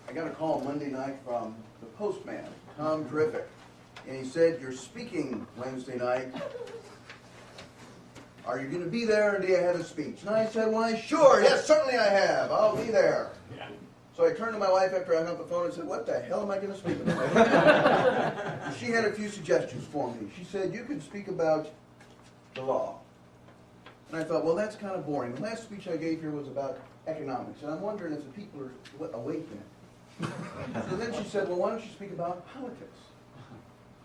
I got a call Monday night from the postman, Tom Terrific, and he said, "You're speaking Wednesday night. Are you going to be there, and do you have a speech?" And I said, "Why, sure, yes, certainly I have. I'll be there." So I turned to my wife after I hung up the phone and said, "What the hell am I going to speak about?" She had a few suggestions for me. She said, "You could speak about the law." And I thought, well, that's kind of boring. The last speech I gave here was about economics, and I'm wondering if the people are awake then. So then she said, "Well, why don't you speak about politics?"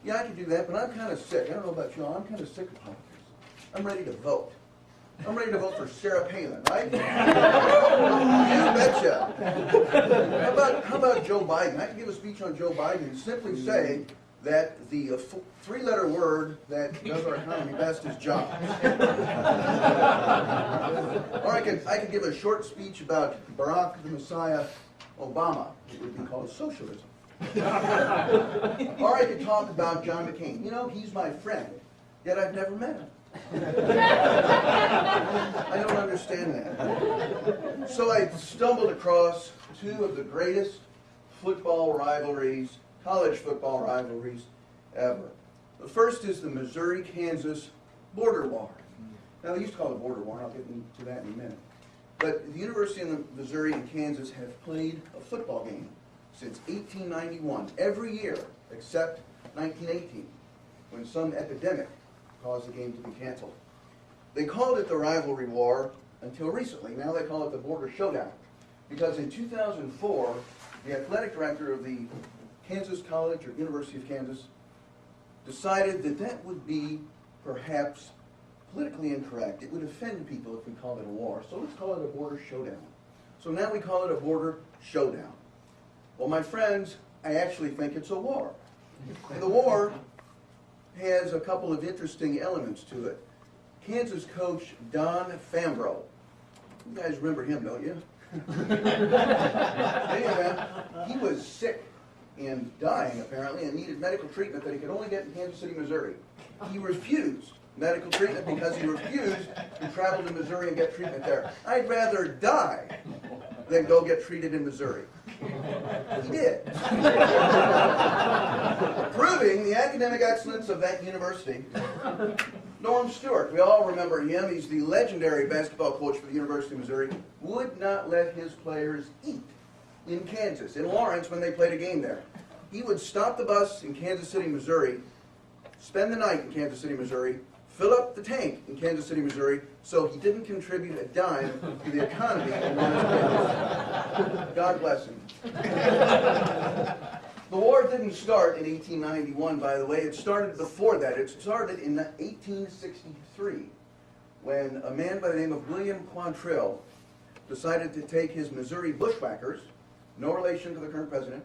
Yeah, I could do that, but I'm kind of sick. I don't know about you all. I'm kind of sick of politics. I'm ready to vote. I'm ready to vote for Sarah Palin, right? You betcha. How about Joe Biden? I could give a speech on Joe Biden and simply say that the three-letter word that does our economy best is job. Or I could give a short speech about Barack the Messiah Obama. It would be called socialism. Or I could talk about John McCain. You know, he's my friend, yet I've never met him. I don't understand that. So I stumbled across two of the greatest football rivalries, college football rivalries ever. The first is the Missouri-Kansas border war. Now, they used to call it border war, and I'll get into that in a minute. But the University of Missouri and Kansas have played a football game since 1891, every year except 1918, when some epidemic caused the game to be canceled. They called it the rivalry war until recently. Now they call it the border showdown, because in 2004, the athletic director of the Kansas College or University of Kansas decided that that would be perhaps politically incorrect. It would offend people if we called it a war. So let's call it a border showdown. So now we call it a border showdown. Well, my friends, I actually think it's a war. And the war has a couple of interesting elements to it. Kansas coach Don Fambro. You guys remember him, don't you? Anyway, he was sick and dying, apparently, and needed medical treatment that he could only get in Kansas City, Missouri. He refused medical treatment because he refused to travel to Missouri and get treatment there. I'd rather die than go get treated in Missouri. He did. Proving the academic excellence of that university. Norm Stewart, we all remember him. He's the legendary basketball coach for the University of Missouri. Would not let his players eat in Kansas, in Lawrence, when they played a game there. He would stop the bus in Kansas City, Missouri, spend the night in Kansas City, Missouri, fill up the tank in Kansas City, Missouri, so he didn't contribute a dime to the economy in Lawrence, Kansas. God bless him. The war didn't start in 1891, by the way. It started before that. It started in 1863, when a man by the name of William Quantrill decided to take his Missouri bushwhackers, no relation to the current president,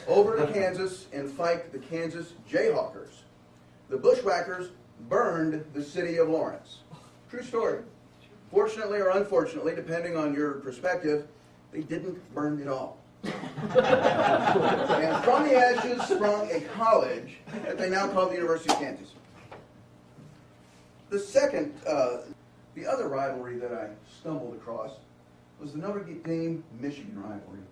over to Kansas and fight the Kansas Jayhawkers. The bushwhackers burned the city of Lawrence. True story. Fortunately or unfortunately, depending on your perspective, they didn't burn it all. And from the ashes sprung a college that they now call the University of Kansas. The other rivalry that I stumbled across was the Notre Dame-Michigan rivalry.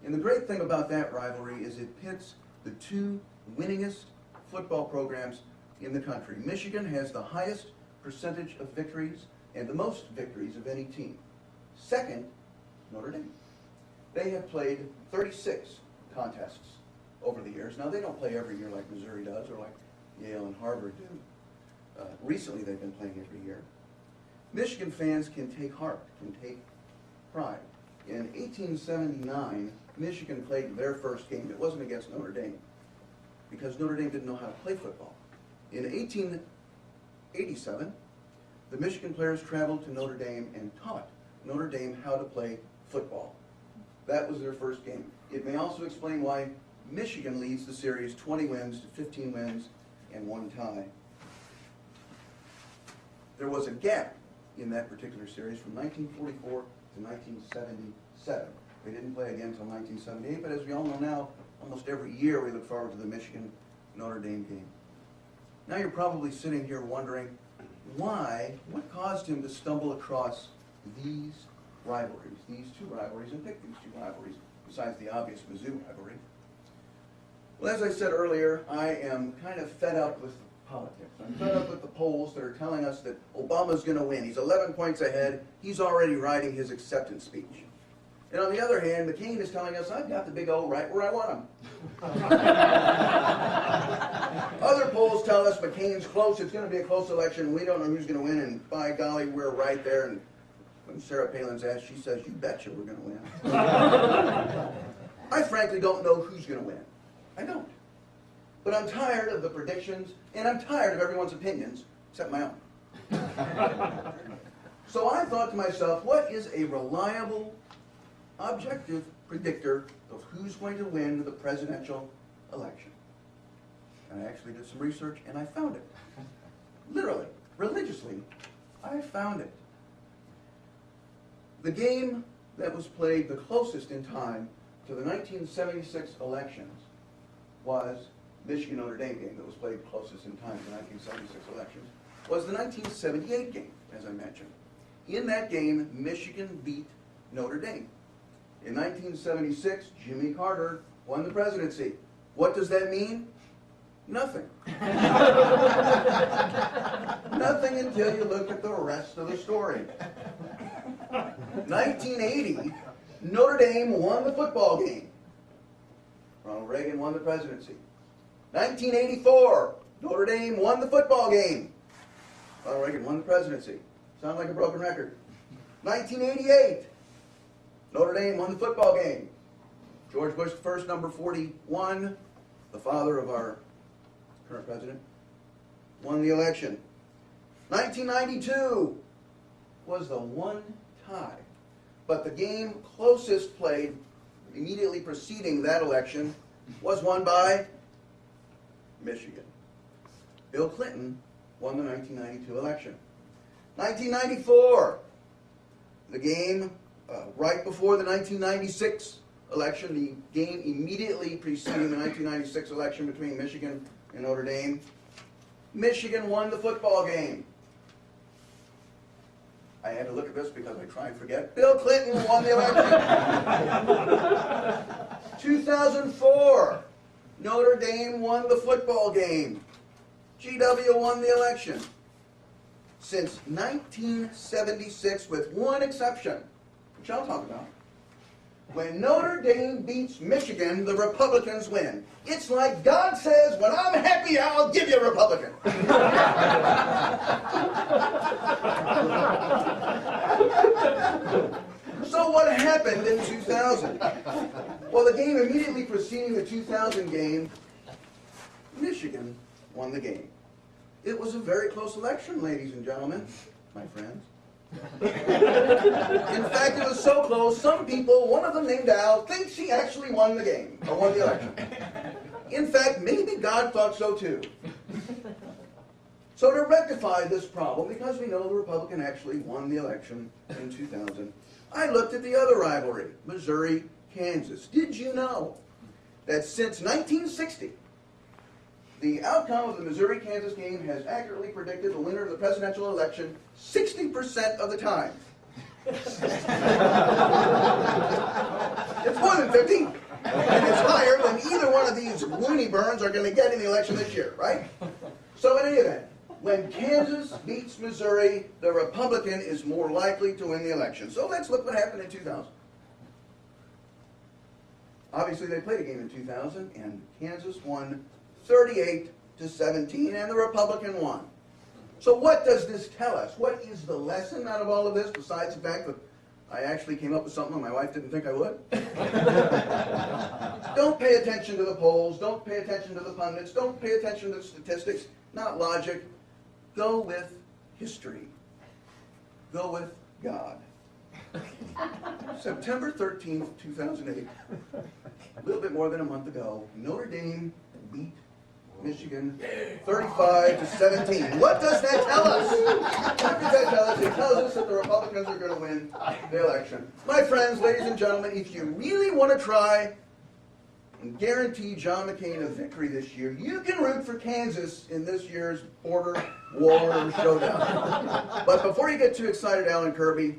And the great thing about that rivalry is it pits the two winningest football programs in the country. Michigan has the highest percentage of victories and the most victories of any team. Second, Notre Dame. They have played 36 contests over the years. Now, they don't play every year like Missouri does or like Yale and Harvard do. Recently, they've been playing every year. Michigan fans can take heart, can take pride. In 1879, Michigan played their first game. It wasn't against Notre Dame, because Notre Dame didn't know how to play football. In 1887, the Michigan players traveled to Notre Dame and taught Notre Dame how to play football. That was their first game. It may also explain why Michigan leads the series 20 wins to 15 wins and 1 tie. There was a gap in that particular series from 1944 to 1977. They didn't play again until 1978, but as we all know now, almost every year we look forward to the Michigan-Notre Dame game. Now you're probably sitting here wondering, what caused him to stumble across these rivalries, these two rivalries, and pick these two rivalries? besides the obvious Mizzou rivalry. Well, as I said earlier, I am kind of fed up with politics. I'm fed up with the polls that are telling us that Obama's going to win. He's 11 points ahead. He's already writing his acceptance speech. And on the other hand, McCain is telling us, I've got the big O right where I want him. Other polls tell us McCain's close. It's going to be a close election. We don't know who's going to win. And by golly, we're right there. And when Sarah Palin's asked, she says, you betcha we're going to win. I frankly don't know who's going to win. I don't. But I'm tired of the predictions, and I'm tired of everyone's opinions, except my own. So I thought to myself, what is a reliable, objective predictor of who's going to win the presidential election? And I actually did some research, and I found it. Literally, religiously, I found it. The game that was played the closest in time to the 1976 elections was Michigan-Notre Dame game that was played closest in time to the 1976 elections, was the 1978 game, as I mentioned. In that game, Michigan beat Notre Dame. In 1976, Jimmy Carter won the presidency. What does that mean? Nothing. Nothing until you look at the rest of the story. 1980, Notre Dame won the football game. Ronald Reagan won the presidency. 1984, Notre Dame won the football game. Ronald Reagan won the presidency. Sound like a broken record. 1988, Notre Dame won the football game. George Bush I, number 41, the father of our current president, won the election. 1992 was the one tie. But the game closest played immediately preceding that election was won by Michigan. Bill Clinton won the 1992 election. 1994, the game right before the 1996 election, the game immediately preceding the 1996 election between Michigan and Notre Dame. Michigan won the football game. I had to look at this because I try and forget. Bill Clinton won the election. 2004, Notre Dame won the football game. GW won the election. Since 1976, with one exception, which I'll talk about, when Notre Dame beats Michigan, the Republicans win. It's like God says, when I'm happy, I'll give you a Republican. So what happened in 2000? Well, the game immediately preceding the 2000 game, Michigan won the game. It was a very close election, ladies and gentlemen, my friends. In fact, it was so close, some people, one of them named Al, thinks he actually won the game, or won the election. In fact, maybe God thought so too. So to rectify this problem, because we know the Republican actually won the election in 2000, I looked at the other rivalry, Missouri-Kansas. Did you know that since 1960, the outcome of the Missouri-Kansas game has accurately predicted the winner of the presidential election 60% of the time? It's more than 50, and it's higher than either one of these loony burns are going to get in the election this year, right? So in any event, when Kansas beats Missouri, the Republican is more likely to win the election. So let's look what happened in 2000. Obviously, they played a game in 2000, and Kansas won 38-17, and the Republican won. So what does this tell us? What is the lesson out of all of this, besides the fact that I actually came up with something my wife didn't think I would? Don't pay attention to the polls. Don't pay attention to the pundits. Don't pay attention to the statistics. Not logic. Go with history. Go with God. September 13th, 2008, a little bit more than a month ago, Notre Dame beat Michigan 35-17. What does that tell us? What does that tell us? It tells us that the Republicans are going to win the election. My friends, ladies and gentlemen, if you really want to try and guarantee John McCain a victory this year, you can root for Kansas in this year's border war showdown. But before you get too excited, Alan Kirby,